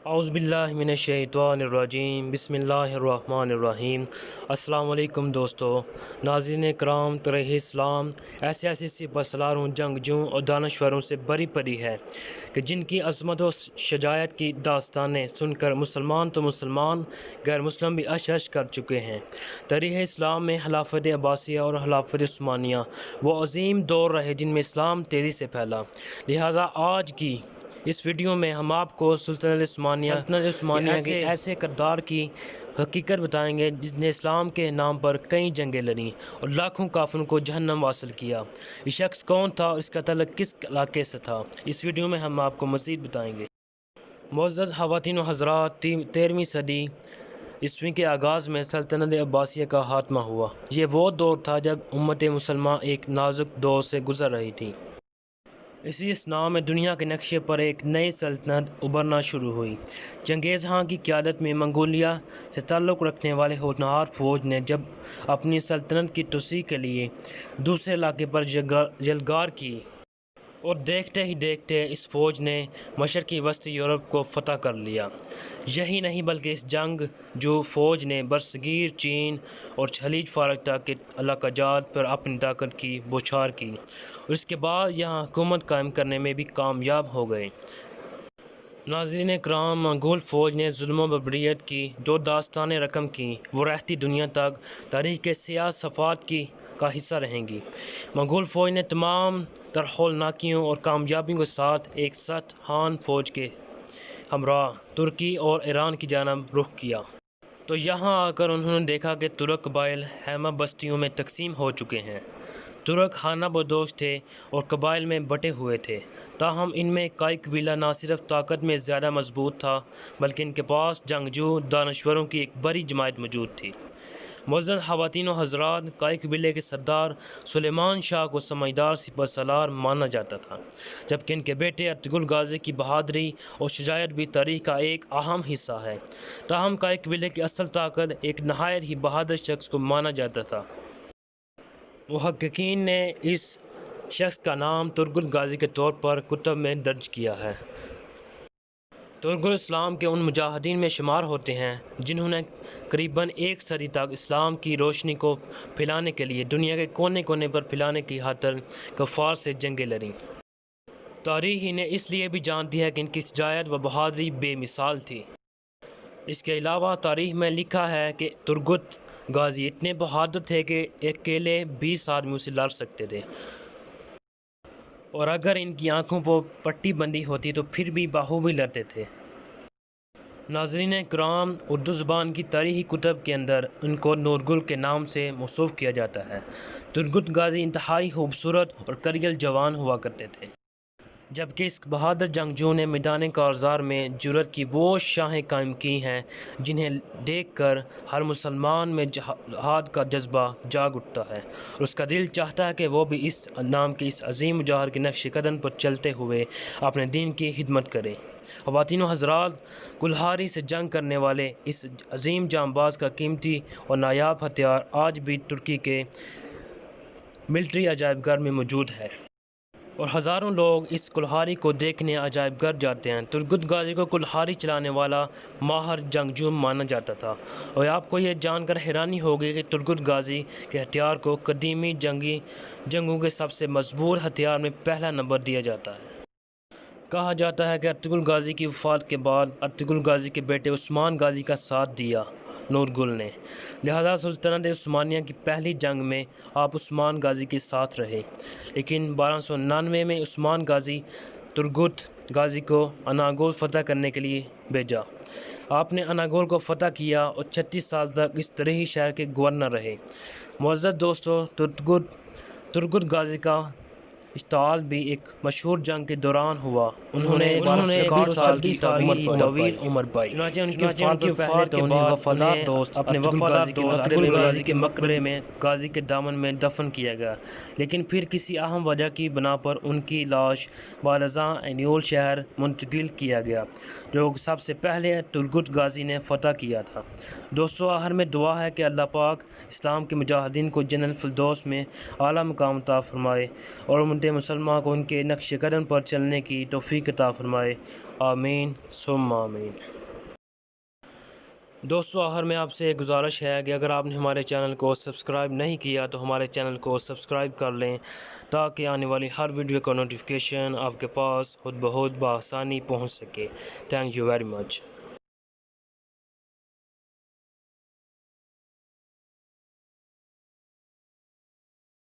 اعوذ باللہ من الشیطان الرجیم بسم اللہ الرحمن الرحیم۔ السلام علیکم دوستو، ناظرین کرام، طرح اسلام ایسے سپہ سالاروں، جنگجوؤں اور دانشوروں سے بری پڑی ہے کہ جن کی عظمت و شجاعت کی داستانیں سن کر مسلمان تو مسلمان، غیر مسلم بھی اشش کر چکے ہیں۔ تاریخ اسلام میں خلافت عباسیہ اور خلافت عثمانیہ وہ عظیم دور رہے جن میں اسلام تیزی سے پھیلا۔ لہٰذا آج کی اس ویڈیو میں ہم آپ کو سلطنت عثمانیہ کے ایسے کردار کی حقیقت بتائیں گے جس نے اسلام کے نام پر کئی جنگیں لڑیں اور لاکھوں کافروں کو جہنم واصل کیا۔ یہ شخص کون تھا اور اس کا تعلق کس علاقے سے تھا، اس ویڈیو میں ہم آپ کو مزید بتائیں گے۔ معزز خواتین و حضرات، 13ویں صدی عیسوی کے آغاز میں سلطنت عباسیہ کا خاتمہ ہوا۔ یہ وہ دور تھا جب امت مسلمہ ایک نازک دور سے گزر رہی تھی۔ اسی اثناء میں دنیا کے نقشے پر ایک نئی سلطنت ابھرنا شروع ہوئی۔ چنگیز خان کی قیادت میں منگولیہ سے تعلق رکھنے والے ہونہار فوج نے جب اپنی سلطنت کی توسیع کے لیے دوسرے علاقے پر یلغار کی اور دیکھتے ہی دیکھتے اس فوج نے مشرقی وسطی یورپ کو فتح کر لیا۔ یہی نہیں بلکہ اس جنگجو فوج نے برصغیر چین اور خلیج فارس تک کے علاقہ جات پر اپنی طاقت کی بوچھار کی اور اس کے بعد یہاں حکومت قائم کرنے میں بھی کامیاب ہو گئے۔ ناظرین کرام، منگول فوج نے ظلم و بربریت کی جو داستانیں رقم کیں وہ رہتی دنیا تک تاریخ کے سیاہ صفحات کا حصہ رہیں گی۔ منگول فوج نے تمام تر ہولناکیوں اور کامیابیوں کے ساتھ ایک سخت خان فوج کے ہمراہ ترکی اور ایران کی جانب رخ کیا۔ تو یہاں آ کر انہوں نے دیکھا کہ ترک قبائل خیمہ بستیوں میں تقسیم ہو چکے ہیں۔ ترک خانہ بدوش تھے اور قبائل میں بٹے ہوئے تھے، تاہم ان میں کئی قبیلہ نہ صرف طاقت میں زیادہ مضبوط تھا بلکہ ان کے پاس جنگجو دانشوروں کی ایک بڑی جماعت موجود تھی۔ معزز خواتین و حضرات، کئی قبیلے کے سردار سلیمان شاہ کو سمجھدار سپہ سالار مانا جاتا تھا، جبکہ ان کے بیٹے ارطغرل غازی کی بہادری اور شجاعت بھی تاریخ کا ایک اہم حصہ ہے۔ تاہم کئی قبیلے کی اصل طاقت ایک نہایت ہی بہادر شخص کو مانا جاتا تھا۔ محققین نے اس شخص کا نام ارطغرل غازی کے طور پر کتب میں درج کیا ہے۔ ارطغرل اسلام کے ان مجاہدین میں شمار ہوتے ہیں جنہوں نے قریباً ایک صدی تک اسلام کی روشنی کو پھیلانے کے لیے دنیا کے کونے کونے پر پھیلانے کی خاطر کفار سے جنگیں لڑیں۔ تاریخ انہیں اس لیے بھی جانتی ہے کہ ان کی شجاعت و بہادری بے مثال تھی۔ اس کے علاوہ تاریخ میں لکھا ہے کہ ارطغرل غازی اتنے بہادر تھے کہ اکیلے 20 آدمیوں سے لڑ سکتے تھے، اور اگر ان کی آنکھوں پر پٹی بندھی ہوتی تو پھر بھی بخوبی لڑتے تھے۔ ناظرین کرام، اردو زبان کی تاریخی کتب کے اندر ان کو نورگل کے نام سے موصوف کیا جاتا ہے۔ ارطغرل غازی انتہائی خوبصورت اور کریل جوان ہوا کرتے تھے، جبکہ اس بہادر جنگجو نے میدان کارزار میں جرأت کی وہ شاہیں قائم کی ہیں جنہیں دیکھ کر ہر مسلمان میں جہاد کا جذبہ جاگ اٹھتا ہے اور اس کا دل چاہتا ہے کہ وہ بھی اس نام کے اس عظیم مجاہد کے نقش قدم پر چلتے ہوئے اپنے دین کی خدمت کرے۔ خواتین و حضرات، کلہاڑی سے جنگ کرنے والے اس عظیم جانباز کا قیمتی اور نایاب ہتھیار آج بھی ترکی کے ملٹری عجائب گھر میں موجود ہے اور ہزاروں لوگ اس کلہاڑی کو دیکھنے عجائب گھر جاتے ہیں۔ ارطغرل غازی کو کلہاڑی چلانے والا ماہر جنگجو مانا جاتا تھا، اور آپ کو یہ جان کر حیرانی ہوگی کہ ارطغرل غازی کے ہتھیار کو قدیمی جنگوں کے سب سے مضبوط ہتھیار میں پہلا نمبر دیا جاتا ہے۔ کہا جاتا ہے کہ ارطغرل غازی کی وفات کے بعد ارطغرل غازی کے بیٹے عثمان غازی کا ساتھ دیا نورگل نے، لہذا سلطنت عثمانیہ کی پہلی جنگ میں آپ عثمان غازی کے ساتھ رہے، لیکن 1299 میں عثمان غازی ارطغرل غازی کو اناگول فتح کرنے کے لیے بھیجا۔ آپ نے اناگول کو فتح کیا اور 36 سال تک اس تاریخی شہر کے گورنر رہے۔ معزز دوستو، ارطغرل غازی کا اشتعال بھی ایک مشہور جنگ کے دوران ہوا۔ انہوں نے 126 سال کی طویل عمر پائی، چنانچہ ان کی وفات کے بعد وفادار دوست اپنے وفادار دوست ارطغرل غازی کے مقبرے میں غازی کے دامن میں دفن کیا گیا، لیکن پھر کسی اہم وجہ کی بنا پر ان کی لاش بعد ازاں اینیول شہر منتقل کیا گیا جو سب سے پہلے ارطغرل غازی نے فتح کیا تھا۔ دوستو آخر میں دعا ہے کہ اللہ پاک اسلام کے مجاہدین کو جنت الفردوس میں اعلیٰ مقام عطا فرمائے اور امت مسلمہ کو ان کے نقش قدم پر چلنے کی توفیق عطا فرمائے، آمین ثم آمین۔ دوستو آخر میں آپ سے ایک گزارش ہے کہ اگر آپ نے ہمارے چینل کو سبسکرائب نہیں کیا تو ہمارے چینل کو سبسکرائب کر لیں تاکہ آنے والی ہر ویڈیو کا نوٹیفیکیشن آپ کے پاس خود بخود بآسانی پہنچ سکے۔ Thank you very much.